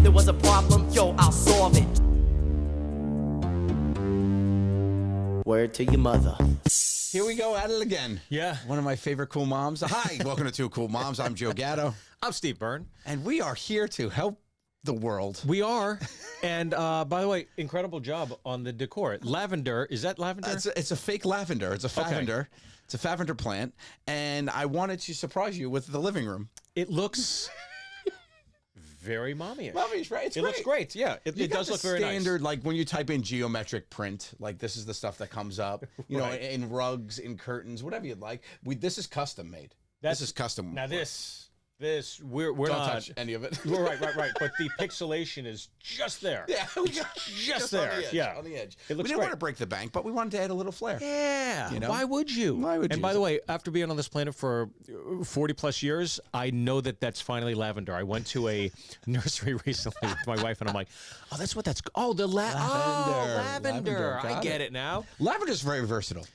there was a problem, yo, I'll solve it. Word to your mother. Here we go at it again. Yeah. One of my favorite cool moms. Hi, welcome to Two Cool Moms. I'm Joe Gatto. I'm Steve Byrne. And we are here to help the world. We are. And by the way, incredible job on the decor. Lavender, is that lavender? It's a fake lavender. It's a favender. Okay. It's a favender plant. And I wanted to surprise you with the living room. It looks very mommy-ish. Mommy-ish, right? It's it great. looks great. Yeah, it does look very nice. Standard, like when you type in geometric print, like this is the stuff that comes up. You know, in rugs, in curtains, whatever you'd like. This is custom made. This is custom. Now we're Don't not touch any of it. Right. But the pixelation is just there. Yeah, we got just there. On the edge, yeah, on the edge. It looks we didn't great. want to break the bank, but we wanted to add a little flair. Yeah. You know? Why would you? Why would you? And by the way, after being on this planet for 40 plus years, I know that that's finally lavender. I went to a nursery recently with my wife, and I'm like, oh, that's what that's. Oh, the lavender. I get it now. Lavender's very versatile.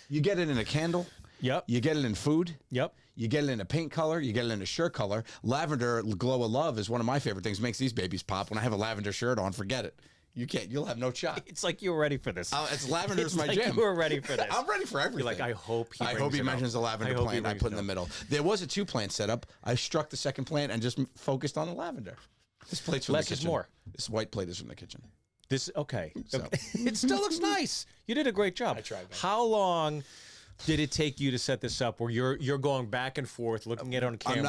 You get it in a candle. Yep. You get it in food. Yep. You get it in a paint color. You get it in a shirt color. Lavender, glow of love, is one of my favorite things. Makes these babies pop. When I have a lavender shirt on, forget it. You can't. You'll have no shot. It's like you were ready for this. It's lavender's my like jam. You were ready for this. I'm ready for everything. You're like, I hope he mentions the lavender plant I put in the middle. There was a 2-plant setup. I struck the second plant and just focused on the lavender. This plate's from the kitchen. Less is more. This white plate is from the kitchen. Okay. So. It still looks nice. You did a great job. I tried, man. How long did it take you to set this up? Where you're going back and forth, looking at it on camera?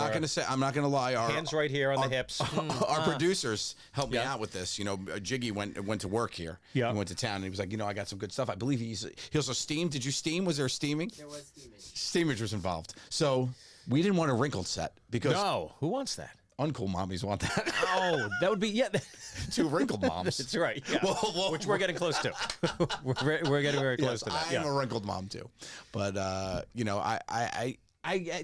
I'm not gonna lie. Our hands right here on the hips. Our producers helped me out with this. You know, Jiggy went to work here. Yeah. He went to town and he was like, I got some good stuff. I believe he also steamed. Did you steam? Was there steaming? There was steaming. Steamage was involved. So we didn't want a wrinkled set because who wants that? Uncool mommies want that. Oh, that would be 2 wrinkled moms. That's right. Yeah. Well, which we're getting close to. we're getting very close to that. I am a wrinkled mom too, but I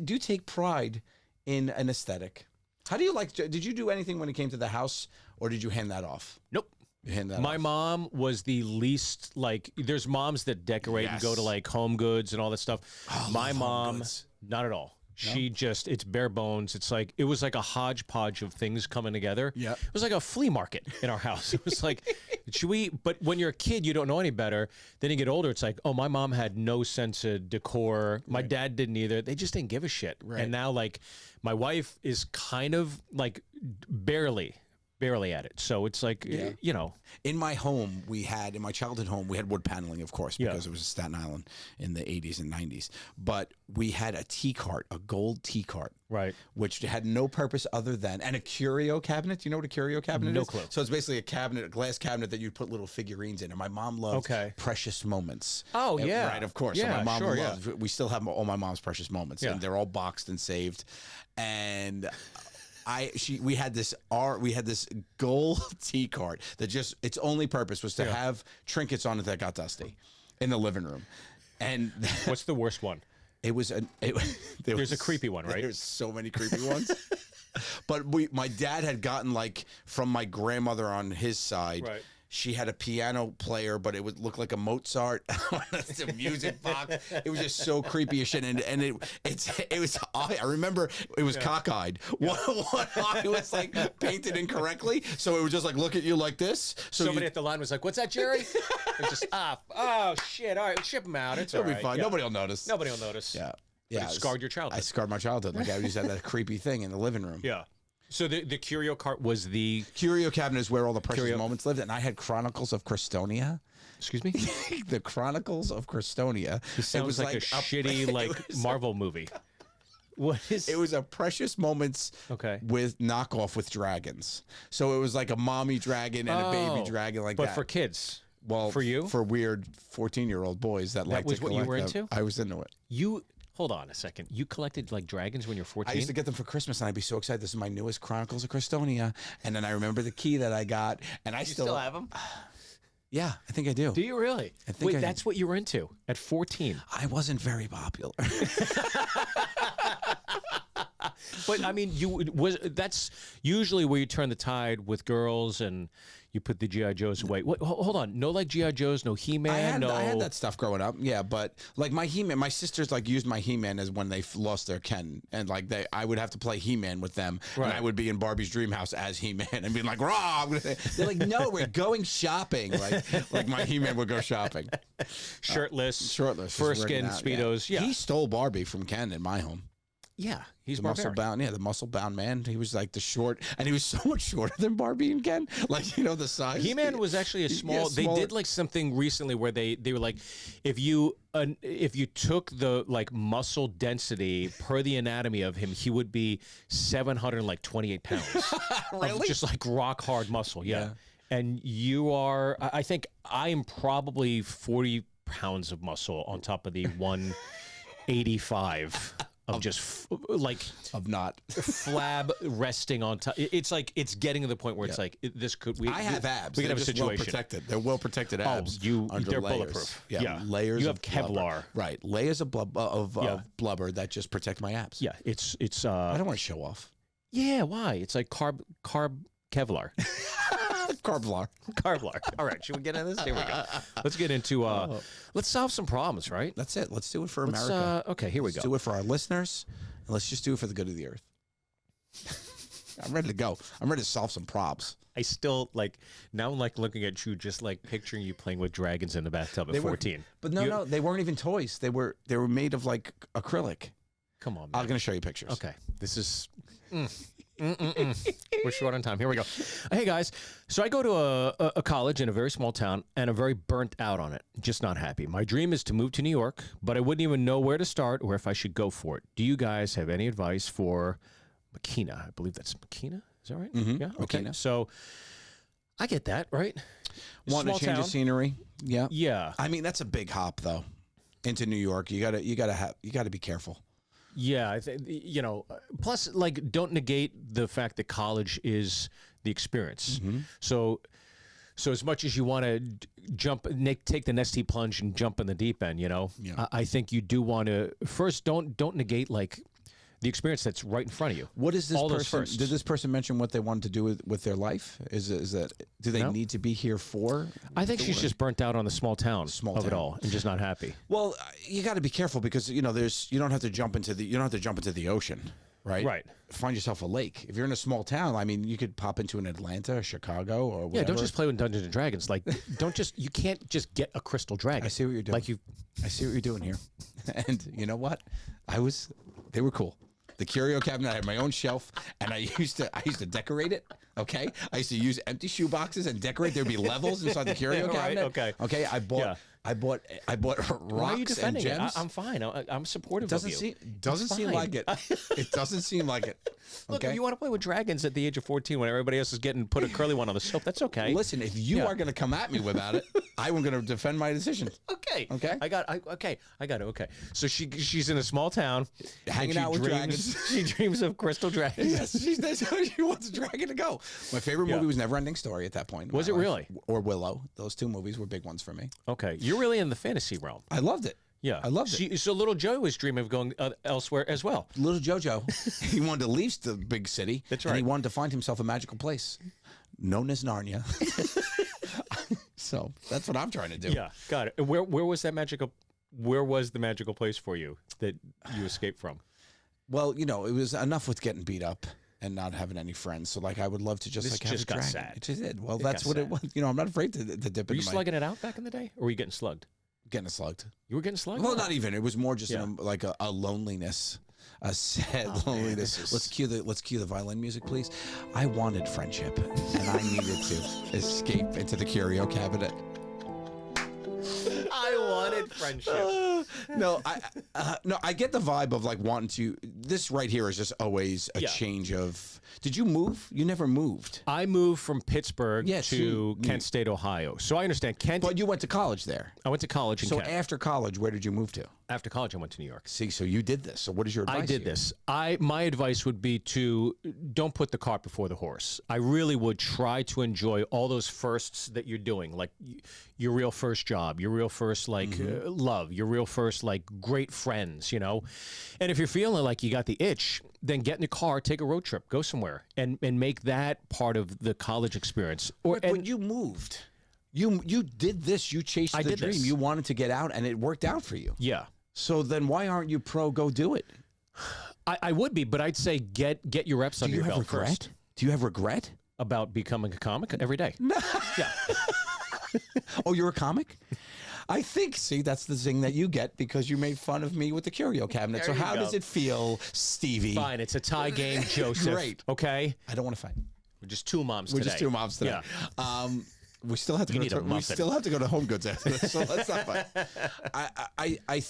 do take pride in an aesthetic. How do you like? Did you do anything when it came to the house, or did you hand that off? Nope. You hand that My off? mom was the least there's moms that decorate and go to like Home Goods and all that stuff. My mom, not at all. She just, it's bare bones. It was like a hodgepodge of things coming together. Yeah. It was like a flea market in our house. It was like, but when you're a kid, you don't know any better. Then you get older, it's like, oh, my mom had no sense of decor. My dad didn't either. They just didn't give a shit. Right. And now my wife is kind of barely at it. So it's like, In my home, in my childhood home, we had wood paneling, of course, because it was in Staten Island in the 80s and 90s. But we had a tea cart, a gold tea cart. Right. Which had no purpose other than, and a Curio Cabinet. Do you know what a Curio Cabinet is? No clue. So it's basically a glass cabinet that you'd put little figurines in. And my mom loved Precious Moments. Oh, yeah. Right, of course. Yeah, so my mom loved, we still have all my mom's Precious Moments. And they're all boxed and saved. And we had this gold tea cart that its only purpose was to have trinkets on it that got dusty in the living room. And what's the worst one? There's a creepy one, right? There's so many creepy ones. But my dad had gotten from my grandmother on his side. Right. She had a piano player, but it would look like a Mozart. It's a music box. It was just so creepy as shit. And it was. I remember it was cockeyed. One eye was painted incorrectly, so it would just look at you like this. So somebody at the line was like, "What's that, Jerry?" It's just oh shit! All right, ship him out. It'll be fine. Yeah. Nobody will notice. Nobody will notice. Yeah. Yeah. It scarred your childhood. I scarred my childhood. I used to have that creepy thing in the living room. Yeah. So the Curio Cart was the... Curio Cabinet is where all the precious moments lived, and I had Chronicles of Christonia. Excuse me? The Chronicles of Christonia. It sounds like a shitty Marvel movie. What is... It was a Precious Moments with knockoff with dragons. So it was like a mommy dragon and a baby dragon that. But for kids. Well, for you? For weird 14-year-old boys that like to collect them. That was what you were into? I was into it. Hold on a second. You collected dragons when you're 14? I used to get them for Christmas, and I'd be so excited. This is my newest Chronicles of Christonia. And then I remember the key that I got, and I still have them. Yeah, I think I do. Do you really? Wait, that's what you were into at 14? I wasn't very popular. But I mean, that's usually where you turn the tide with girls and you put the GI Joes away. Hold on, no like GI Joes, no He-Man, I had that stuff growing up. Yeah, but like my He-Man, my sisters like used my He-Man as when they lost their Ken, and like I would have to play He-Man with them, and I would be in Barbie's dream house as He-Man and be like, "Raw!" They're like, "No, we're going shopping." Like my He-Man would go shopping, shirtless, fur skin, speedos. Yeah. He stole Barbie from Ken in my home. Yeah, he's the muscle bound. Yeah, the muscle bound man. He was like the short, and he was so much shorter than Barbie and Ken. Like the size. He-Man was actually a small. They did like something recently where they were like, if you took the like muscle density per the anatomy of him, he would be 728 pounds. Really? Of just like rock hard muscle. Yeah. And you are. I think I am probably 40 pounds of muscle on top of the 185. Of just of not flab resting on top. It's like it's getting to the point where it's like this could. I have abs. We could have a situation. Well protected. They're well protected abs. They're layers. Bulletproof. Yeah, layers. You have of Kevlar. Blubber. Right, layers of blubber that just protect my abs. Yeah, it's. I don't want to show off. Yeah, why? It's like carb Kevlar. Kevlar. Kevlar. All right, should we get into this? Here we go. Let's get into. Let's solve some problems, right? That's it. Let's do it for America. Okay, here we go. Let's do it for our listeners, and let's just do it for the good of the earth. I'm ready to go. I'm ready to solve some probs. I still now I'm like looking at you, just like picturing you playing with dragons in the bathtub at 14. But no, they weren't even toys. They were made of like acrylic. Come on, man. I'm going to show you pictures. Okay, this is. We're short on time. Here we go. Hey guys, so I go to a college in a very small town, and I'm very burnt out on it. Just not happy. My dream is to move to New York, but I wouldn't even know where to start or if I should go for it. Do you guys have any advice for Makina? I believe that's Makina. Is that right? Mm-hmm. Yeah. Okay. Makina. So I get that, right? Want to change of scenery? Yeah. Yeah. I mean, that's a big hop though into New York. You gotta be careful. Yeah, I think plus don't negate the fact that college is the experience. Mm-hmm. So as much as you want to take the nesty plunge and jump in the deep end, I think you do want to first don't negate the experience that's right in front of you. What is this All those person? firsts. Did this person mention what they wanted to do with their life? Do they need to be here for? I think she's just burnt out on the small town Small it town. all and just not happy. Well, you got to be careful because you don't have to jump into the ocean, right? Right. Find yourself a lake. If you're in a small town, I mean, you could pop into an Atlanta or Chicago or whatever. Yeah, don't just play with Dungeons and Dragons. You can't just get a crystal dragon. I see what you're doing. I see what you're doing here, and you know what? They were cool. The Curio Cabinet, I had my own shelf, and I used to decorate it. Okay, I used to use empty shoe boxes and decorate. There'd be levels inside the Curio Cabinet. Right, okay. I bought rocks Why are you defending and gems. it? I'm fine. I'm supportive Doesn't of you. seem like it. It doesn't seem like it. Look, Okay. if you want to play with dragons at the age of 14 when everybody else is put a curly one on the soap, that's okay. Listen, if you are going to come at me without it, I'm going to defend my decision. Okay. Okay. I got it. Okay. So she's in a small town, Hanging and out with dragons. She dreams of crystal dragons. Yes, that's how she wants a dragon to go. My favorite movie was Neverending Story at that point. in Was my it life. really? Or Willow. Those two movies were big ones for me. Okay. You're really in the fantasy realm. I loved it. Yeah. I loved it. So little Joe was dreaming of going elsewhere as well. Little Jojo, he wanted to leave the big city. That's And he right. wanted to find himself a magical place known as Narnia. So that's what I'm trying to do. Yeah. Got it. Where was the magical place for you that you escaped from? Well, it was enough with getting beat up and not having any friends. So, I would love to just This have just a got dragon. sad. It just did. Well, It that's got what it sad. was. I'm not afraid to dip Were you into my slugging it out back in the day, or were you getting slugged? getting slugged. You were getting slugged? Well, not even. It was more just Yeah. a loneliness, a sad loneliness. this is- Let's cue the violin music, please. I wanted friendship, and I needed to escape into the Curio Cabinet. I wanted friendship. No, I get the vibe of wanting to. This right here is just always a Yeah. change of. Did you move? You never moved, I moved from Pittsburgh Yeah, to to- Kent State, Ohio. So I understand Kent. but you went to college there. I went to college in So Kent. after college, where did you move to? After college, I went to New York. See, so you did this. So what is your advice? I did here? this. My advice would be to don't put the cart before the horse. I really would try to enjoy all those firsts that you're doing, like your real first job, your real first love, your real first great friends, And if you're feeling like you got the itch, then get in the car, take a road trip, go somewhere, and make that part of the college experience. When you moved, you did this. You chased the dream. You wanted to get out, and it worked out for you. Yeah. So then why aren't you pro go do it? I would be, but I'd say get your reps under your belt first. Do you have regret? About becoming a comic every day? No. Yeah. Oh, you're a comic? I think, see, that's the thing that you get because you made fun of me with the Curio Cabinet. There so you how go. does it feel, Stevie? Fine, it's a tie game, Joseph. Great. Okay? I don't want to fight. We're just two moms We're today. just two moms today. Yeah. We still have to go to Home Goods after this, so let's not fight.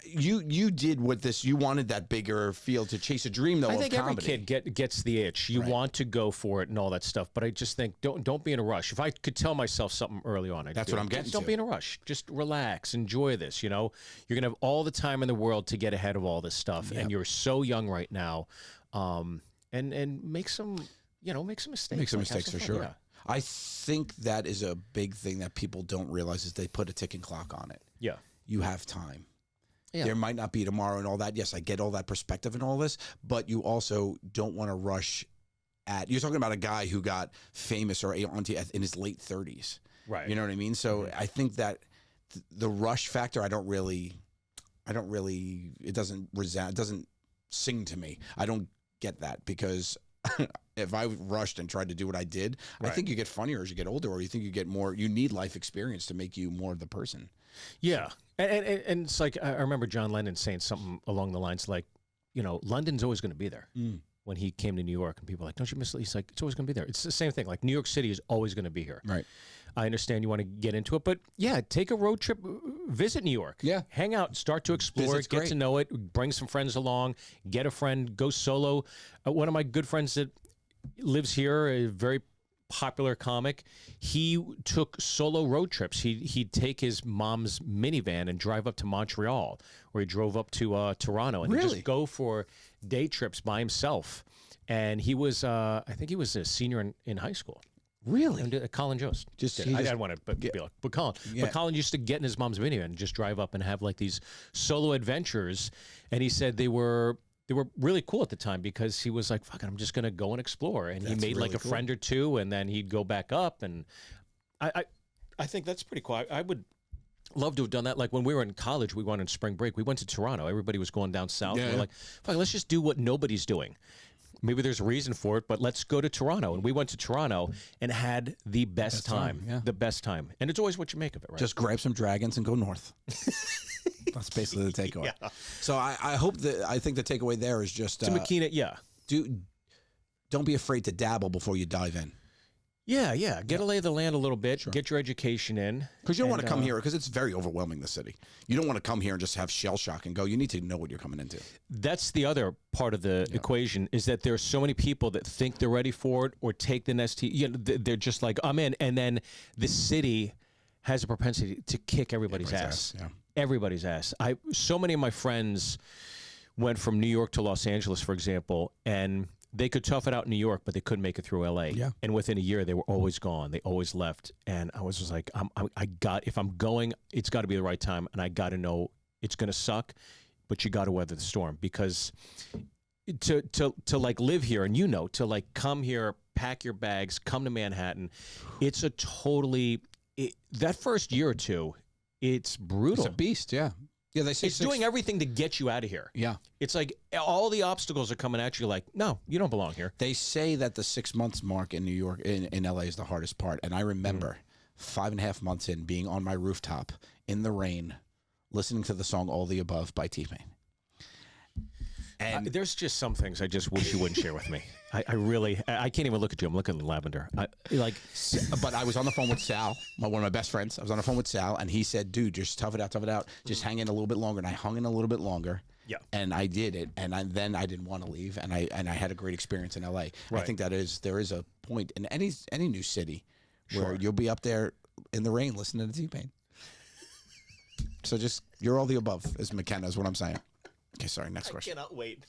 You did what this. You wanted that bigger field to chase a dream, though. I think of every comedy. kid gets the itch. You want to go for it and all that stuff, but I just think don't be in a rush. If I could tell myself something early on, That's what I'm getting Don't to. be in a rush. Just relax, enjoy this. You're gonna have all the time in the world to get ahead of all this stuff, and you're so young right now. And make some mistakes. Make some mistakes for sure. Yeah. I think that is a big thing that people don't realize is they put a ticking clock on it. Yeah. You have time. Yeah. There might not be tomorrow and all that. Yes, I get all that perspective and all this, but you also don't want to rush at. You're talking about a guy who got famous or in his late 30s. Right. You know what I mean? So I think that the rush factor, it doesn't resound, it doesn't sing to me. I don't get that because if I rushed and tried to do what I did, I think you get funnier as you get older, or you think you get more. You need life experience to make you more of the person. Yeah, and it's like I remember John Lennon saying something along the lines like, London's always going to be there. When he came to New York, and people were like, don't you miss it? He's like, it's always going to be there. It's the same thing. Like New York City is always going to be here. Right. I understand you want to get into it, but yeah, take a road trip, visit New York. Yeah. Hang out, start to explore, Visit's get great. to know it, bring some friends along, get a friend, go solo. One of my good friends that lives here, a very popular comic, he took solo road trips. He'd take his mom's minivan and drive up to Montreal, or he drove up to Toronto, and he'd Really? just go for day trips by himself. And he was, I think he was a senior in high school. Really? And Colin Jost. I didn't want to be like, but Colin. Yeah. But Colin used to get in his mom's minivan and just drive up and have like these solo adventures. And he said they were really cool at the time because he was like, fuck it, I'm just going to go and explore. And he made really like a cool. friend or two, and then he'd go back up. And I think that's pretty cool. I would love to have done that. Like when we were in college, we went on spring break. We went to Toronto. Everybody was going down south. Yeah, We're yeah. like, fuck, let's just do what nobody's doing. Maybe there's a reason for it, but let's go to Toronto. And we went to Toronto and had the best time. yeah. The best time. And it's always what you make of it, right? Just grab some dragons and go north. That's basically the takeaway. Yeah. So I think the takeaway there is just to Makina, yeah. don't be afraid to dabble before you dive in. Yeah. Get a lay of the land a little bit. Get your education in. Because you don't want to come here because it's very overwhelming, the city. You don't want to come here and just have shell shock and go. You need to know what you're coming into. That's the other part of the equation is that there's so many people that think they're ready for it or take the next. They're just like, I'm in, and then the city has a propensity to kick everybody's ass. Yeah. Everybody's ass. So many of my friends went from New York to Los Angeles, for example, and they could tough it out in New York, but they couldn't make it through LA. Yeah. And within a year, they were always gone. They always left. And I was just like, if I'm going, it's got to be the right time. And I got to know it's going to suck, but you got to weather the storm because to like live here and, to like come here, pack your bags, come to Manhattan, it's a totally, that first year or two, it's brutal. It's a beast, yeah. Yeah, they say It's doing everything to get you out of here. Yeah. It's like all the obstacles are coming at you like, no, you don't belong here. They say that the 6 months mark in New York, in LA, is the hardest part. And I remember 5.5 months in being on my rooftop in the rain, listening to the song All the Above by T-Pain. And There's just some things I just wish you wouldn't share with me. I really can't even look at you. I'm looking at Lavender. But I was on the phone with Sal, one of my best friends. I was on the phone with Sal, and he said, dude, just tough it out. Just hang in a little bit longer. And I hung in a little bit longer. Yeah. And I did it. And then I didn't want to leave. And I had a great experience in LA. I Right. think there is a point in any new city where Sure. you'll be up there in the rain listening to T-Pain. So just you're all the above, is McKenna, is what I'm saying. Okay, sorry. Next question. I cannot wait.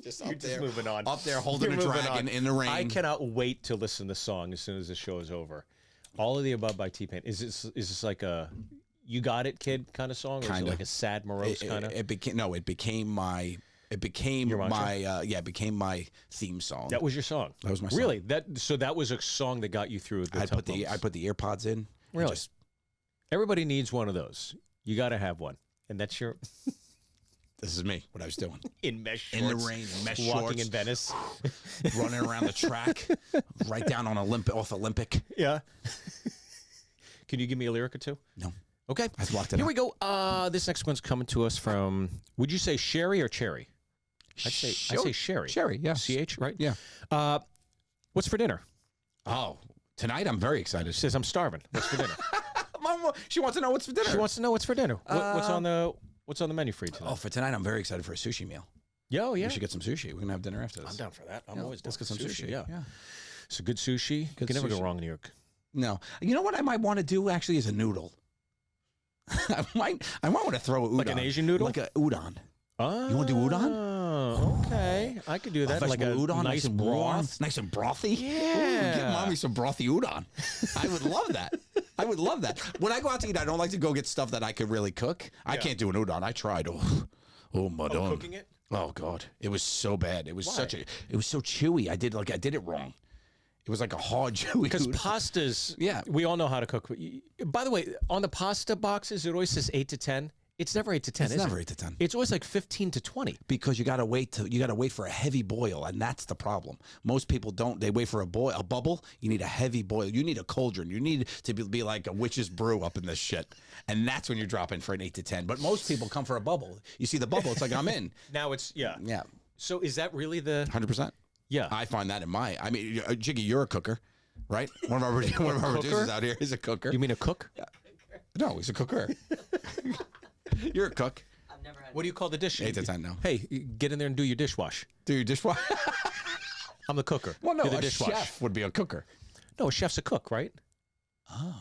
Just You're just moving on. Up there holding You're a moving dragon on. in the rain. I cannot wait to listen to the song as soon as the show is over. All of the above by T-Pain. Is this like a "You Got It, Kid" kind of song, or is it like a sad, morose kind of? It became my theme song. That was your song. That was my song. Really? That was a song that got you through the tough moments. I put the ear pods in. Really? Everybody needs one of those. You got to have one, and that's your. This is me. What I was doing In mesh shorts. in the rain, in mesh Walking shorts, in Venice. running around the track, right down on off Olympic. Yeah. Can you give me a lyric or two? No. Okay. I blocked it Here out. we go. This next one's coming to us from, would you say Sherry or Cherry? I say Sherry. Sherry, yeah. CH, right? Yeah. What's for dinner? Oh, tonight I'm very excited. She says, I'm starving. What's for dinner? Mom, she wants to know what's for dinner. She wants to know what's for dinner. What's on the menu for you tonight? Oh, for tonight I'm very excited for a sushi meal. Yo, yeah. We should get some sushi. We're gonna have dinner after this. I'm down for that. I'm always down. Let's get for some sushi. Yeah. Yeah. So good sushi. Good You can never sushi. go wrong in New York. No. You know what I might want to do actually is a noodle. I might want to throw a udon. Like an Asian noodle? Like a udon. Oh, You want to do udon? Okay. I could do that. A Like a vegetable udon, nice and warm, broth. nice and brothy. Yeah. Ooh, give mommy some brothy udon. I would love that. I would love that. When I go out to eat, I don't like to go get stuff that I could really cook. I can't do an udon. I tried. Oh, madam. Cooking it? Oh God, it was so bad. It was Why? it was so chewy. I did it wrong. It was like a hard chewy. Because udon. pastas, Yeah. we all know how to cook. By the way, on the pasta boxes, it always says 8 to 10. It's never 8 to 10. It's is never it? 8 to 10. It's always like 15 to 20. Because you gotta wait for a heavy boil, and that's the problem. Most people don't. They wait for a bubble. You need a heavy boil. You need a cauldron. You need to be like a witch's brew up in this shit, and that's when you're dropping for an 8 to 10. But most people come for a bubble. You see the bubble, it's like I'm in. Now it's, yeah. Yeah, So is that really the, 100%. yeah. I find that I mean, Jiggy, you're a cooker, right? One of our producers out here is a cooker. You mean a cook? No, he's a cooker. You're a cook. What do you call the dish? 8 to 10 now. Hey, get in there and do your dishwash. Do you dishwash? I'm the cooker. Well, no, You're the a dishwash. chef would be a cooker. No, a chef's a cook, right? Oh.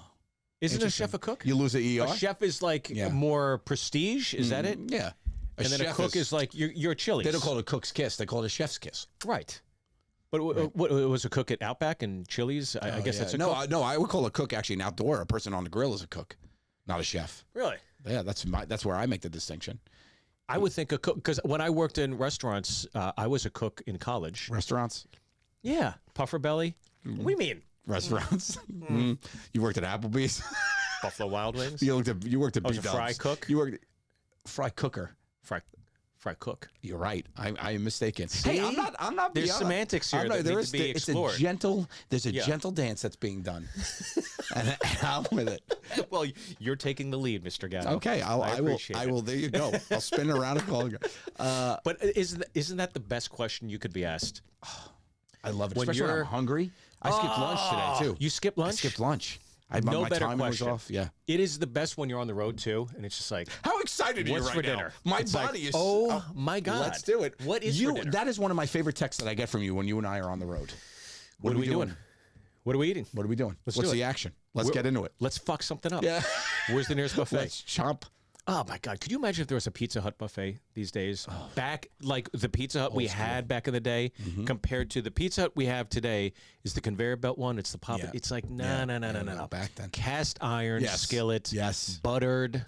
Isn't a chef a cook? You lose the ER? A chef is like Yeah. more prestige. Is that it? Yeah. And then a cook is like you're a Chili's. They don't call it a cook's kiss. They call it a chef's kiss. Right. But what was a cook at Outback and Chili's? I guess that's a cook. No, I would call a cook actually an outdoor. A person on the grill is a cook, not a chef. Really? Yeah, that's where I make the distinction. I would think a cook, because when I worked in restaurants, I was a cook in college. Restaurants? Yeah. Puffer belly. What do you mean? Restaurants? Mm. You worked at Applebee's? Buffalo Wild Wings? You worked at I was a B-Dubs. fry cook? You worked fry cooker. Fry cook. You're right. I am mistaken. Hey, I'm not. There's beyond- semantics here I'm not- that there need is- to be explored. There's a gentle dance that's being done, and I'm with it. Well, you're taking the lead, Mr. Gatto. Okay, I will. appreciate I it. will. There you go. I'll spin around and call. But isn't that the best question you could be asked? I love it, When especially when you're- I'm hungry. I skipped lunch today too. You skipped lunch? I skipped lunch. No my better timing was question. off. Yeah. It is the best when you're on the road too, and it's just like, How excited are you what's right for now? dinner? My It's like, body is. oh my God. Let's do it. What is for dinner? That is one of my favorite texts that I get from you when you and I are on the road. What are we doing? What are we eating? What are we doing? Let's What's do the it. action? Let's get into it. Let's fuck something up. Yeah. Where's the nearest buffet? Let's chomp. Oh my God! Could you imagine if there was a Pizza Hut buffet these days? Back like the Pizza Hut we had back in the day, compared to the Pizza Hut we have today, is the conveyor belt one. It's the pop. Yeah. It's like Yeah. no. Back then. Cast iron Yes. skillet. Yes. Buttered.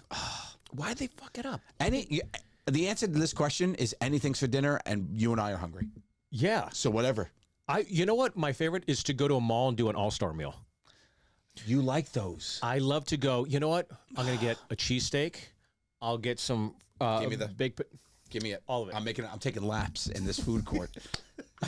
Why'd they fuck it up? The answer to this question is anything's for dinner, and you and I are hungry. Yeah. So whatever. You know what? My favorite is to go to a mall and do an all-star meal. You like those? I love to go. You know what? I'm gonna get a cheesesteak. I'll get some. Give me the- big. Give me it. All of it. I'm taking laps in this food court. I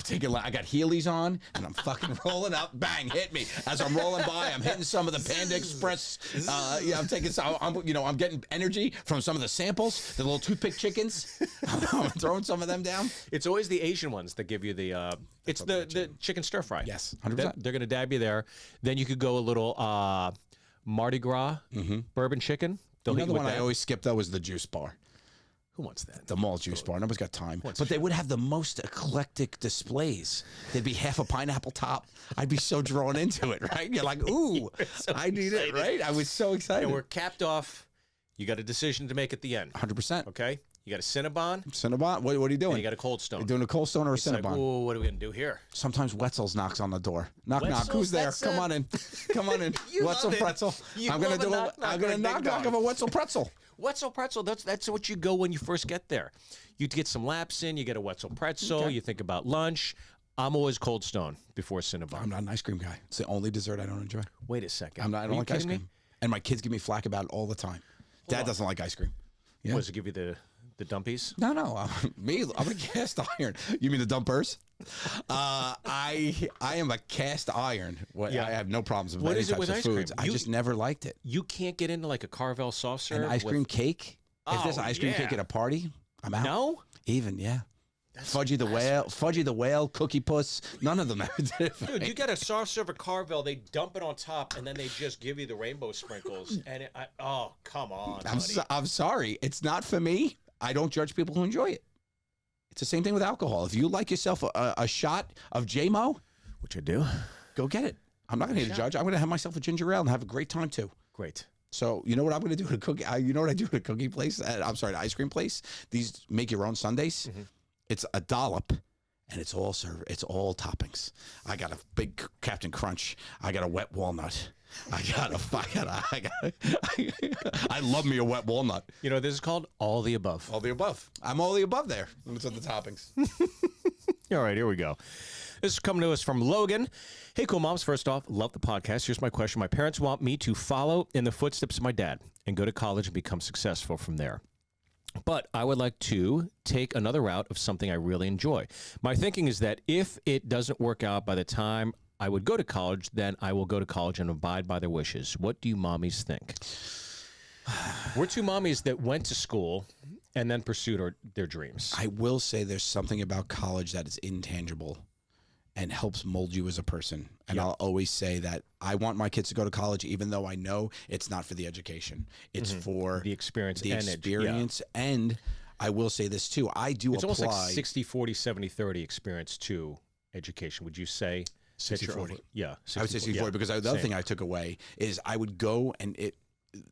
got Heelys on, and I'm fucking rolling up. Bang, hit me. As I'm rolling by, I'm hitting some of the Panda Express. I'm taking some. I'm getting energy from some of the samples, the little toothpick chickens. I'm throwing some of them down. It's always the Asian ones that give you the. It's the chicken stir fry. Yes, 100%. They're gonna dab you there. Then you could go a little Mardi Gras bourbon chicken. They'll hit Another you with one I that. always skip though is the juice bar. Who wants that? The mall juice bar. Nobody's got time. But they would have the most eclectic displays. There'd be half a pineapple top. I'd be so drawn into it, right? You're like, ooh, I need it, right? I was so excited. And we're capped off. You got a decision to make at the end. 100%. Okay? You got a Cinnabon. Cinnabon? What are you doing? And you got a Cold Stone. You doing a Cold Stone or a It's like, Cinnabon? whoa, what are we going to do here? Sometimes Wetzel's knocks on the door. Knock, knock. Wetzel's? Who's there? That's Come on in. Come on in. You Wetzel love it. pretzel. You I'm gonna love a do. knock, knock I'm gonna or a knock ding knock dong. of a Wetzel pretzel. Wetzel pretzel, that's what you go when you first get there. You get some laps in, you get a Wetzel pretzel, Okay. you think about lunch. I'm always Cold Stone before Cinnabon. I'm not an ice cream guy. It's the only dessert I don't enjoy. Wait a second. I Are don't you like ice kidding me? cream. And my kids give me flack about it all the time. Dad on. doesn't like ice cream. Yeah. What, does it give you the dumpies? No. I'm a cast iron. You mean the dumpers? I am a cast iron. Yeah. I have no problems with What any is it types with of ice foods. cream? I just never liked it. You can't get into like a Carvel soft serve? An ice cream with- cake. If there's Oh, ice cream yeah. cake at a party, I'm out. No? Even, yeah. Fudgy the Whale, Cookie Puss, none of them have different. Dude, you get a soft serve of Carvel, they dump it on top, and then they just give you the rainbow sprinkles. And oh, come on, buddy. I'm sorry. It's not for me. I don't judge people who enjoy it. It's the same thing with alcohol. If you like yourself a shot of J-Mo, Which I do. go get it. I'm not going to judge. I'm going to have myself a ginger ale and have a great time too. Great. So you know what I'm going to do at a cookie? You know what I do at a cookie place? I'm sorry, an ice cream place. These make your own sundaes. Mm-hmm. It's a dollop, and it's all toppings. I got a big Captain Crunch. I got a wet walnut. I love me a wet walnut. You know what this is called? All the above. All the above. I'm all the above there when it's at the toppings. All right, here we go. This is coming to us from Logan. Hey, cool moms. First off, love the podcast. Here's my question. My parents want me to follow in the footsteps of my dad and go to college and become successful from there. But I would like to take another route of something I really enjoy. My thinking is that if it doesn't work out by the time I would go to college, then I will go to college and abide by their wishes. What do you mommies think? We're two mommies that went to school and then pursued their dreams. I will say there's something about college that is intangible and helps mold you as a person. And I'll always say that I want my kids to go to college, even though I know it's not for the education. It's for The experience the and experience. And I will say this too. I do It's apply. almost like 60, 40, 70, 30 experience to education. Would you say? 60, that you're 40. over- Yeah. I would say 60 40 because the other thing I took away is I would go and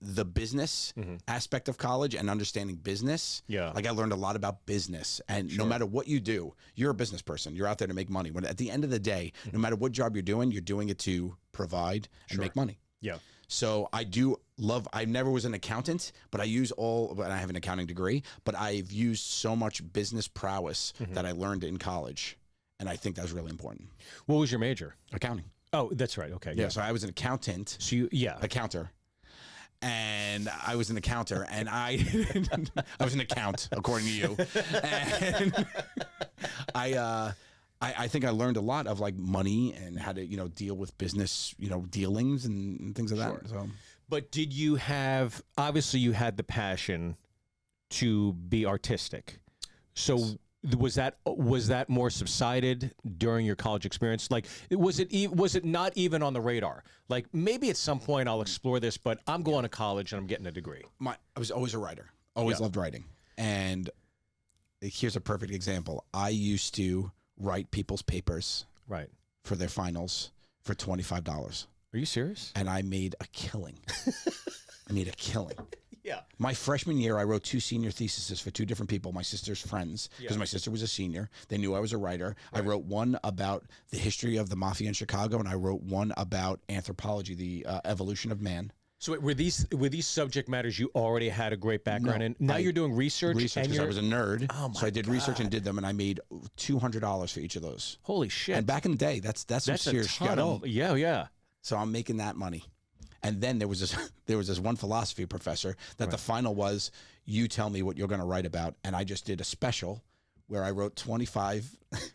the business aspect of college and understanding business. Yeah. Like I learned a lot about business, and no matter what you do, you're a business person. You're out there to make money. When at the end of the day, no matter what job you're doing it to provide and make money. Yeah. So I never was an accountant, but I have an accounting degree, but I've used so much business prowess that I learned in college. And I think that's really important. What was your major? Accounting. Oh, that's right. Okay. Yeah. So I was an accountant. So A counter. And I was an accounter, and I was an account, according to you. And I think I learned a lot of like money and how to deal with business dealings and things like that. So, But did you have? Obviously, you had the passion to be artistic. So. Yes. Was that more subsided during your college experience? Like, was it not even on the radar? Like, maybe at some point I'll explore this, but I'm going to college and I'm getting a degree. I was always a writer. Always loved writing. And here's a perfect example. I used to write people's papers for their finals for $25. Are you serious? And I made a killing. Yeah. My freshman year, I wrote 2 senior theses for 2 different people, my sister's friends, because my sister was a senior. They knew I was a writer. Right. I wrote one about the history of the mafia in Chicago, and I wrote one about anthropology, the evolution of man. So were these subject matters you already had a great background in? Now you're doing research because I was a nerd. Oh my so I did research and did them, and I made $200 for each of those. Holy shit. And back in the day, that's some serious shit. Yeah. So I'm making that money. And then there was this one philosophy professor that the final was, you tell me what you're going to write about. And I just did a special where I wrote $25.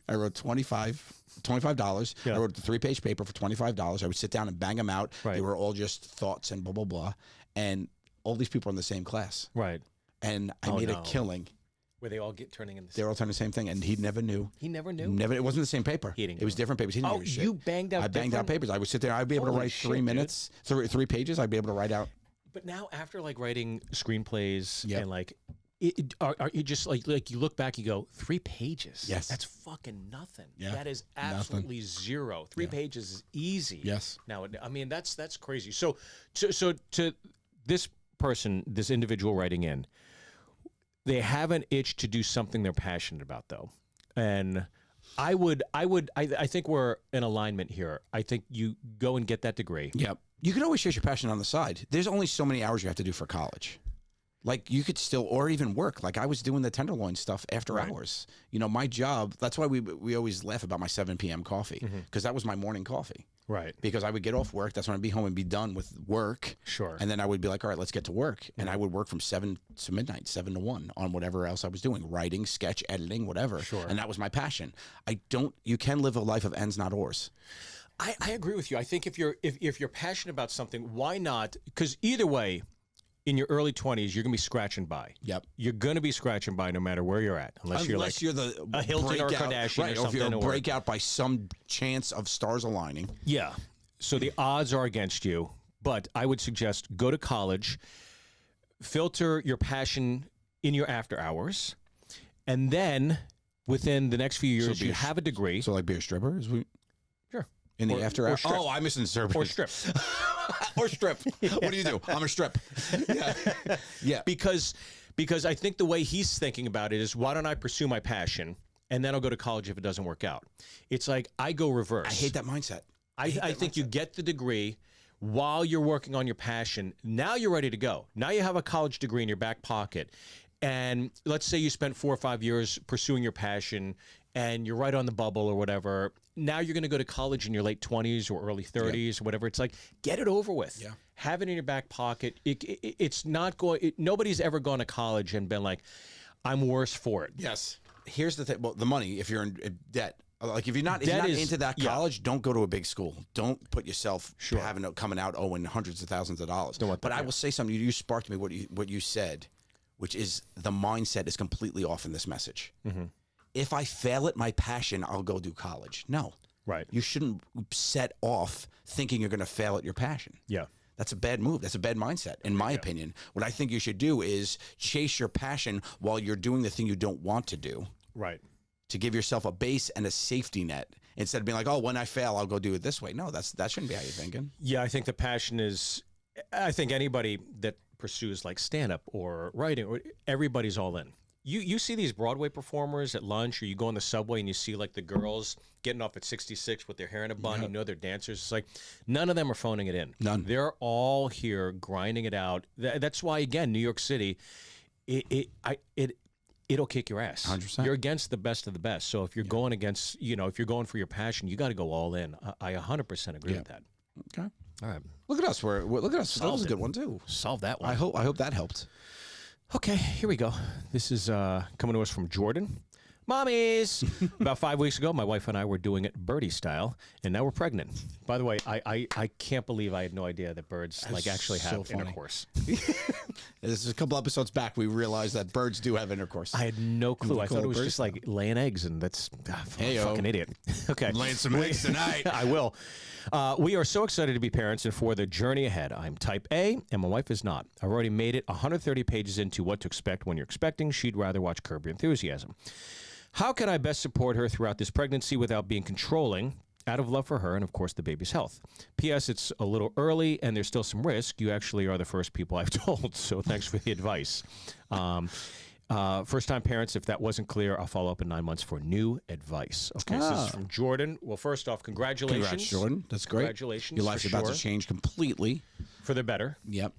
I wrote $25. Yeah. I wrote the 3-page paper for $25. I would sit down and bang them out. Right. They were all just thoughts and blah, blah, blah. And all these people are in the same class. Right. And I made a killing. Where they all turning in the They were all turning the same thing, and he never knew. He never knew? Never. It wasn't the same paper. It was different papers. He didn't give a shit. You banged out I banged out papers. I would sit there. I'd be able to write 3 minutes, 3 pages. I'd be able to write out. But now after like writing screenplays and like Are you just like you look back, you go 3 pages? Yes. That's fucking nothing. Yeah. That is absolutely zero. 3 pages is easy. Yes. Now, I mean, that's crazy. So to this person, this individual writing in, they have an itch to do something they're passionate about, though, and I think we're in alignment here. I think you go and get that degree. Yep. You can always chase your passion on the side. There's only so many hours you have to do for college. Like you could still, or even work. Like I was doing the Tenderloin stuff after hours. You know, my job, that's why we always laugh about my 7 p.m. coffee, because that was my morning coffee. Right. Because I would get off work. That's when I'd be home and be done with work. Sure. And then I would be like, all right, let's get to work. And I would work from 7 to midnight, 7 to 1 on whatever else I was doing, writing, sketch, editing, whatever. Sure. And that was my passion. You can live a life of ends, not ors. I agree with you. I think if you're passionate about something, why not? Because either way, in your early 20s, you're going to be scratching by. Yep. You're going to be scratching by no matter where you're at. Unless you're the a Hilton or a breakout, Kardashian right, or something. Or if you're a breakout by some chance of stars aligning. Yeah. So the odds are against you. But I would suggest go to college, filter your passion in your after hours, and then within the next few years, you have a degree. So like be a stripper? Sure. In the after hours? Strip. Oh, I misinterpreted. Or strip. Or strip. What do you do? I'm a strip. Yeah. Yeah. Because I think the way he's thinking about it is, why don't I pursue my passion and then I'll go to college if it doesn't work out? It's like I go reverse. I hate that mindset. I think you get the degree while you're working on your passion. Now you're ready to go. Now you have a college degree in your back pocket. And let's say you spent 4 or 5 years pursuing your passion and you're right on the bubble or whatever. Now you're going to go to college in your late 20s or early 30s or whatever. It's like, get it over with. Yeah. Have it in your back pocket. It's not going. Nobody's ever gone to college and been like, I'm worse for it. Yes. Here's the thing. Well, the money, if you're in debt. Like if you're not into that college, don't go to a big school. Don't put yourself coming out owing hundreds of thousands of dollars. But I will say something. You sparked me what you said, which is the mindset is completely off in this message. Mm-hmm. If I fail at my passion, I'll go do college. No. Right. You shouldn't set off thinking you're going to fail at your passion. Yeah. That's a bad move. That's a bad mindset, in my opinion. What I think you should do is chase your passion while you're doing the thing you don't want to do. Right. To give yourself a base and a safety net instead of being like, oh, when I fail, I'll go do it this way. No, that shouldn't be how you're thinking. Yeah, I think the passion is, I think anybody that pursues like stand-up or writing, everybody's all in. You see these Broadway performers at lunch, or you go on the subway and you see like the girls getting off at 66 with their hair in a bun. You know they're dancers. It's like none of them are phoning it in. None. They're all here grinding it out. That's why, again, New York City, it'll kick your ass. 100%. You're against the best of the best. So if you're going against, if you're going for your passion, you got to go all in. I 100% agree with that. Okay. All right. Look at us. Look at us. That was a good one too. Solve that one. I hope that helped. Okay, here we go. This is coming to us from Jordan. Mommies! About 5 weeks ago, my wife and I were doing it birdie style, and now we're pregnant. By the way, I can't believe I had no idea that birds actually have intercourse. This is a couple episodes back, we realized that birds do have intercourse. I had no clue. I thought it was just like laying eggs, and that's I'm a fucking idiot. Okay. I'm laying some eggs tonight. I will. We are so excited to be parents and for the journey ahead. I'm type A, and my wife is not. I've already made it 130 pages into what to expect when you're expecting. She'd rather watch Curb Your Enthusiasm. How can I best support her throughout this pregnancy without being controlling, out of love for her and, of course, the baby's health? P.S. It's a little early, and there's still some risk. You actually are the first people I've told, so thanks for the advice. First-time parents, if that wasn't clear, I'll follow up in 9 months for new advice. Okay, so this is from Jordan. Well, first off, congratulations. Congrats, Jordan. That's great. Congratulations. Your life's about to change completely. For the better. Yep.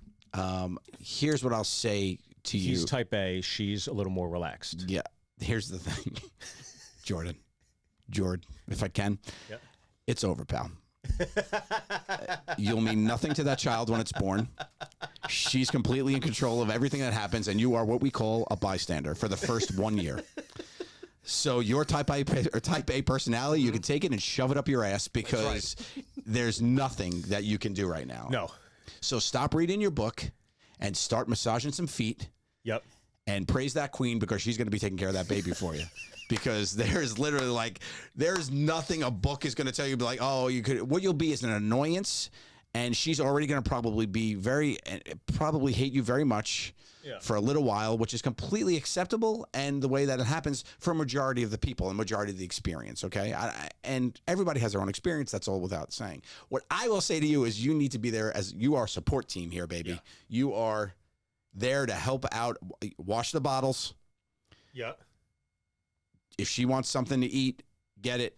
Here's what I'll say to you. He's type A. She's a little more relaxed. Yeah. Here's the thing. Jordan, if I can. Yep. It's over, pal. You'll mean nothing to that child when it's born. She's completely in control of everything that happens, and you are what we call a bystander for the first 1 year. So your type A personality, you can take it and shove it up your ass because there's nothing that you can do right now. No. So stop reading your book and start massaging some feet. Yep. And praise that queen because she's going to be taking care of that baby for you. Because there's literally there's nothing a book is going to tell you. Be like, oh, you could. What you'll be is an annoyance and she's already going to probably be probably hate you very much for a little while, which is completely acceptable, and the way that it happens for a majority of the people and majority of the experience, okay? And everybody has their own experience. That's all without saying. What I will say to you is you need to be there as you are a support team here, baby. Yeah. You are there to help out, wash the bottles. Yeah. If she wants something to eat, get it.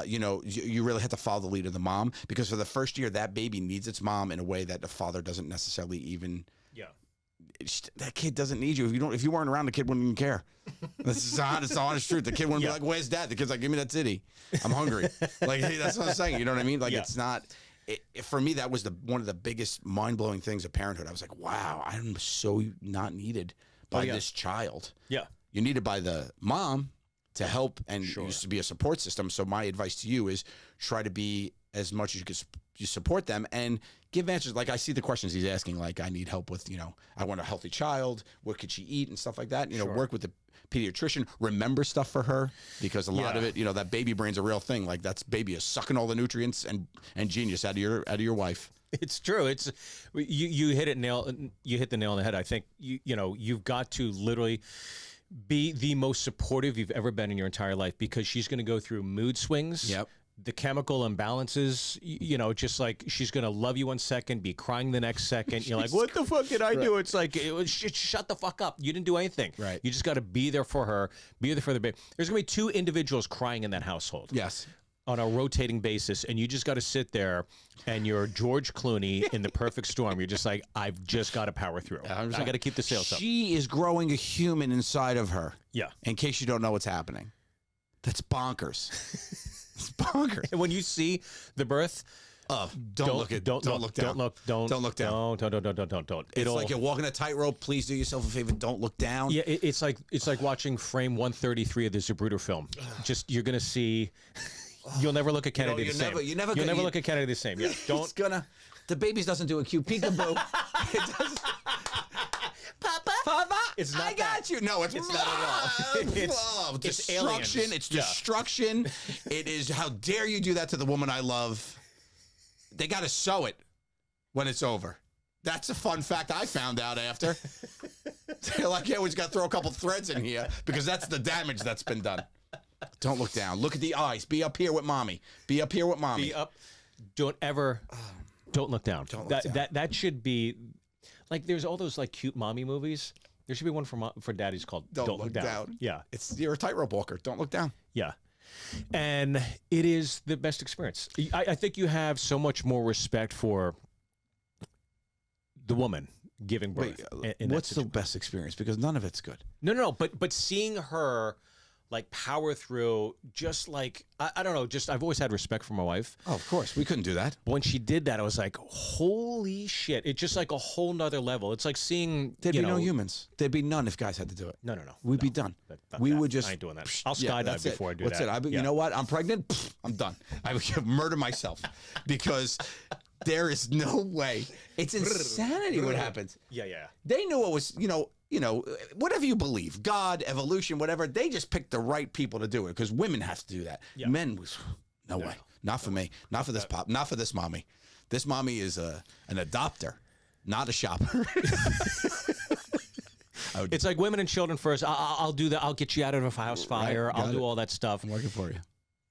You know, you really have to follow the lead of the mom, because for the first year, that baby needs its mom in a way that the father doesn't necessarily even. Yeah. That kid doesn't need you. If you weren't around, the kid wouldn't even care. This is the honest truth. The kid wouldn't be like, "Where's dad?" The kid's like, "Give me that titty. I'm hungry." Like, hey, that's what I'm saying. You know what I mean? Like, it's not. For me, that was one of the biggest mind-blowing things of parenthood. I was like, "Wow, I'm so not needed by this child." Yeah. You're needed by the mom to help and used to be a support system. So my advice to you is try to be as much as you support them and give answers. Like, I see the questions he's asking, like, I need help with, I want a healthy child. What could she eat and stuff like that? Work with the pediatrician, remember stuff for her, because a lot of it, that baby brain's a real thing. Like, that's baby is sucking all the nutrients and genius out of your wife. It's true. It's you hit the nail on the head. I think you've got to literally be the most supportive you've ever been in your entire life, because she's going to go through mood swings. Yep. The chemical imbalances, just like she's going to love you one second, be crying the next second. You're like, what the fuck did I do? It's like, shut the fuck up. You didn't do anything. Right. You just got to be there for her, be there for the baby. There's going to be 2 individuals crying in that household. Yes. On a rotating basis, and you just got to sit there, and you're George Clooney in The Perfect Storm. You're just like, I've just got to power through. I got to keep the sales up. She is growing a human inside of her. Yeah. In case you don't know what's happening. That's bonkers. It's bonkers. And when you see the birth, don't look down. Don't look down. Don't. It's like you're walking a tightrope. Please do yourself a favor. Don't look down. Yeah, it's like watching frame 133 of the Zapruder film. Just, you're gonna see. You'll never look at Kennedy the same. You'll never look at Kennedy the same. Yeah, don't. The baby doesn't do a cute peekaboo. It does. Papa, it's not. I got you. No, it's not at all. It's destruction. Aliens. It's destruction. It is. How dare you do that to the woman I love? They got to sew it when it's over. That's a fun fact I found out after. They're like, yeah, we just got to throw a couple threads in here because that's the damage that's been done. Don't look down. Look at the eyes. Be up here with mommy. Be up here with mommy. Be up. Don't look down. Don't look down. That should be, like, there's all those like cute mommy movies. There should be one for daddies called Don't Look Down. Yeah. You're a tightrope walker. Don't look down. Yeah. And it is the best experience. I think you have so much more respect for the woman giving birth. Wait, what's the best experience? Because none of it's good. No. But seeing her like power through, just like, I don't know, just I've always had respect for my wife. Oh, of course. We couldn't do that. When she did that, I was like, holy shit. It's just like a whole nother level. It's like seeing, There'd be no humans. There'd be none if guys had to do it. No. We'd be done. We would just. I ain't doing that. I'll skydive before I do that. What's it? You know what? I'm pregnant. I'm done. I would murder myself because there is no way. It's insanity what happens. Yeah. They knew it was, whatever you believe, God, evolution, whatever, they just picked the right people to do it because women have to do that. Yeah. Men was, no way. Not for me. Not for this pop. Not for this mommy. This mommy is an adopter, not a shopper. It's like women and children first. I'll do that. I'll get you out of a house fire. Right, I'll do all that stuff. I'm working for you.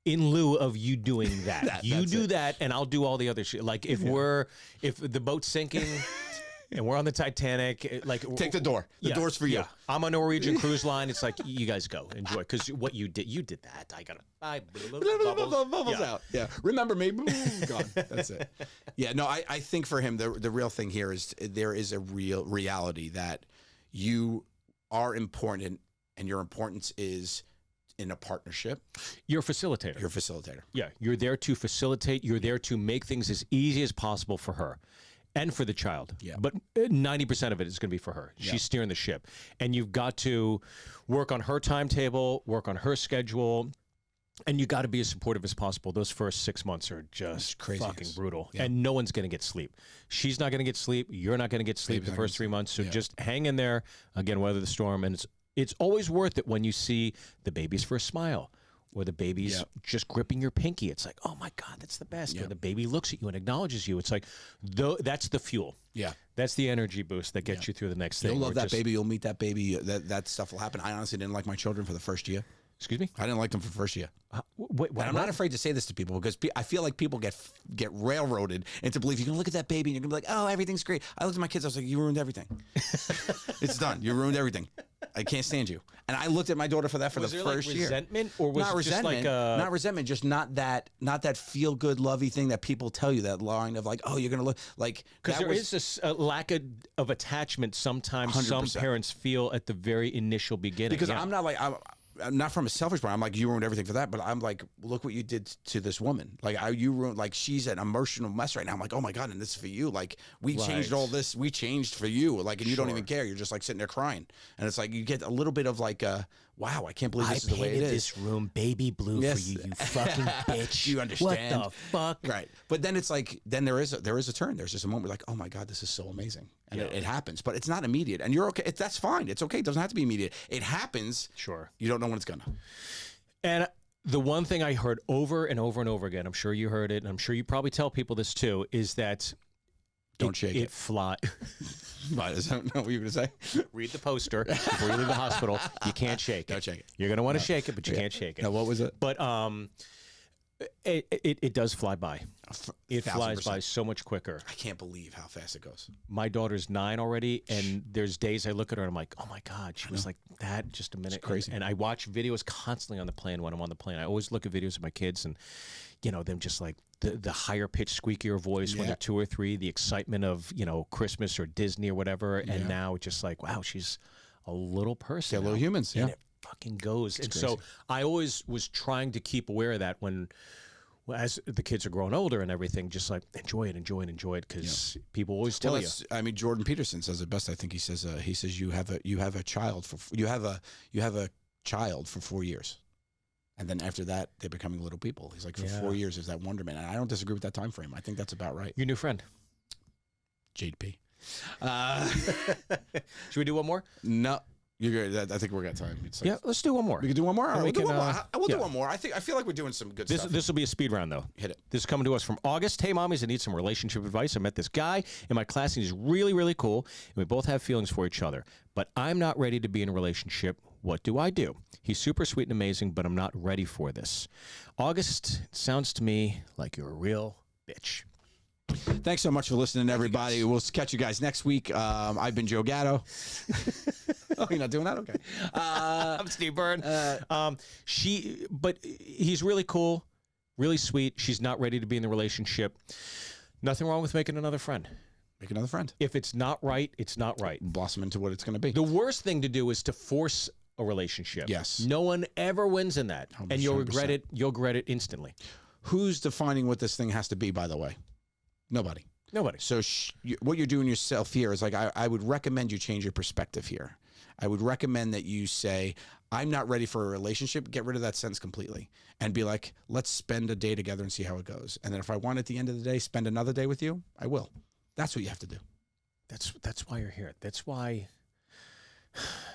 In lieu of you doing that. You do that and I'll do all the other shit. Like if the boat's sinking and we're on the Titanic, like take the door. The door's for you. I'm on Norwegian Cruise Line. It's like, you guys go enjoy, because what you did that. I gotta bubbles out. Yeah, remember me? Gone. That's it. Yeah, no, I think for him the real thing here is there is a real reality that you are important, and your importance is in a partnership. You're a facilitator. You're a facilitator. Yeah, you're there to facilitate. You're there to make things as easy as possible for her. And for the child. Yeah. But 90% of it is going to be for her. Yeah. She's steering the ship. And you've got to work on her timetable, work on her schedule, and you got to be as supportive as possible. Those first 6 months are just fucking brutal. Yeah. And no one's going to get sleep. She's not going to get sleep. You're not going to get sleep the first 3 months. So just hang in there, again, weather the storm. And it's always worth it when you see the baby's first smile, or the baby's just gripping your pinky. It's like, oh my God, that's the best. Or the baby looks at you and acknowledges you. It's like, that's the fuel. Yeah. That's the energy boost that gets you through the next thing. You'll love that baby. You'll meet that baby. That stuff will happen. I honestly didn't like my children for the first year. Excuse me? I didn't like them for the first year. Wait, and I'm not afraid to say this to people because I feel like people get railroaded into belief you're going to look at that baby and you're going to be like, oh, everything's great. I looked at my kids. I was like, you ruined everything. It's done. You ruined everything. I can't stand you. And I looked at my daughter for that for the first year. Resentment, or was not it resentment, just like not resentment, just not that feel good, lovey thing that people tell you. That line of like, oh, you're gonna look like because there is a lack of attachment. Sometimes 100%. Some parents feel at the very initial beginning. Because I'm not like I'm not from a selfish point. I'm like, you ruined everything for that. But I'm like, look what you did to this woman. Like, you ruined, like, she's an emotional mess right now. I'm like, oh my God, and this is for you. Like, we changed all this. We changed for you. Like, and you don't even care. You're just like sitting there crying. And it's like, you get a little bit of like, wow, I can't believe this is the way it is. I painted this room baby blue for you, you fucking bitch. You understand? What the fuck? Right. But then it's like, then there is a turn. There's just a moment where like, oh my God, this is so amazing. And it happens. But it's not immediate. And you're okay. That's fine. It's okay. It doesn't have to be immediate. It happens. Sure. You don't know when it's gonna. And the one thing I heard over and over and over again, I'm sure you heard it, and I'm sure you probably tell people this too, is that don't shake it. It fly. Is that what you were going to say? Read the poster before you leave the hospital. You can't shake it. Don't shake it. You're going to want to shake it, but you can't shake it. Now, what was it? But it does fly by. It flies by so much quicker. I can't believe how fast it goes. My daughter's 9 already, and there's days I look at her and I'm like, oh my God, she was like that just a minute. It's crazy. And I watch videos constantly on the plane when I'm on the plane. I always look at videos of my kids and, you know, them just like the higher pitched, squeakier voice when they're 2 or 3, the excitement of, you know, Christmas or Disney or whatever. And now it's just like, wow, she's a little person. They're little humans. And it fucking goes. And so I always was trying to keep aware of that when, as the kids are growing older and everything, just like enjoy it because people always tell you. I mean, Jordan Peterson says it best. I think he says you have a child for 4 years, and then after that they're becoming little people. He's like, for 4 years is that wonderment, and I don't disagree with that time frame. I think that's about right. Your new friend, JP. Should we do one more? No. You're good. I think we're got time. Let's do one more. We can do one more. We'll do one more. We'll do one more. I feel like we're doing some good stuff. This will be a speed round though. Hit it. This is coming to us from August. Hey, mommies, I need some relationship advice. I met this guy in my class, and he's really, really cool, and we both have feelings for each other. But I'm not ready to be in a relationship. What do I do? He's super sweet and amazing, but I'm not ready for this. August, it sounds to me like you're a real bitch. Thanks so much for listening, everybody. We'll catch you guys next week. I've been Joe Gatto. Oh, you're not doing that? Okay. I'm Steve Byrne. But he's really cool, really sweet. She's not ready to be in the relationship. Nothing wrong with making another friend. Make another friend. If it's not right, it's not right. Blossom into what it's going to be. The worst thing to do is to force a relationship. Yes. No one ever wins in that. 100%. And you'll regret it. You'll regret it instantly. Who's defining what this thing has to be, by the way? Nobody. So what you're doing yourself here is like, I would recommend you change your perspective here. I would recommend that you say, I'm not ready for a relationship. Get rid of that sentence completely and be like, let's spend a day together and see how it goes. And then if I want at the end of the day, spend another day with you, I will. That's what you have to do. That's why you're here. That's why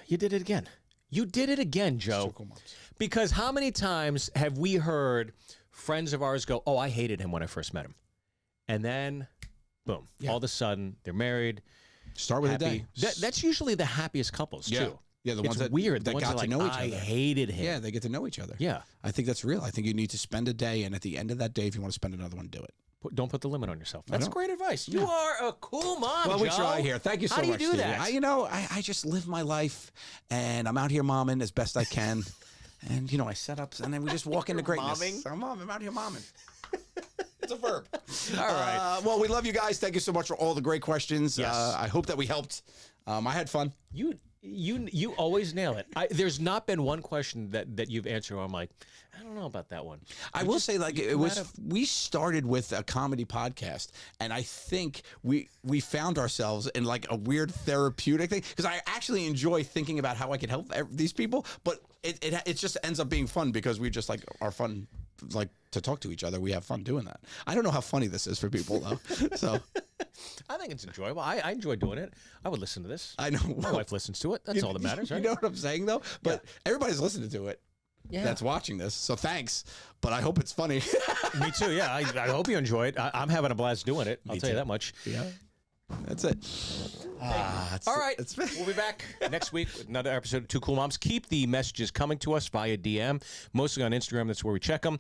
you did it again. You did it again, Joe. Circle moms. Because how many times have we heard friends of ours go, oh, I hated him when I first met him. And then, boom, all of a sudden, they're married. Start with happy. a day. That's usually the happiest couples, too. Yeah, the ones that weird. That got to know each other. I hated him. Yeah, they get to know each other. Yeah. I think that's real. I think you need to spend a day, and at the end of that day, if you want to spend another one, do it. Don't put the limit on yourself. That's great advice. You are a cool mom, Well, Joe. we try here. Thank you so much, How do you do Stevie. that? I just live my life, and I'm out here momming as best I can. And, you know, I set up, and then we just walk into greatness. I'm out here momming. It's a verb. All right. Well, we love you guys. Thank you so much for all the great questions. Yes. I hope that we helped. I had fun. You always nail it. There's not been one question that you've answered where I'm like, I don't know about that one. I will say, like, we started with a comedy podcast, and I think we found ourselves in like a weird therapeutic thing because I actually enjoy thinking about how I can help these people, but it just ends up being fun because we just like are fun, like, to talk to each other. We have fun doing that. I don't know how funny this is for people though. So I think it's enjoyable. I enjoy doing it. I would listen to this. I know. My wife listens to it. That's all that matters, right? You know what I'm saying though? But everybody's listening to it. that's watching this. So thanks, but I hope it's funny. Me too. Yeah, I hope you enjoy it. I'm having a blast doing it. I'll tell you that much. Yeah, that's it. All right, we'll be back next week with another episode of Two Cool Moms. Keep the messages coming to us via DM, mostly on Instagram. That's where we check them.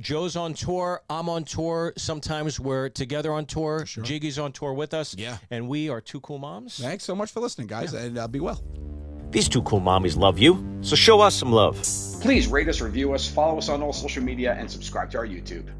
Joe's on tour. I'm on tour. Sometimes we're together on tour. Sure. Jiggy's on tour with us. Yeah. And we are Two Cool Moms. Thanks so much for listening, guys, and be well. These two cool mommies love you, so show us some love. Please rate us, review us, follow us on all social media, and subscribe to our YouTube.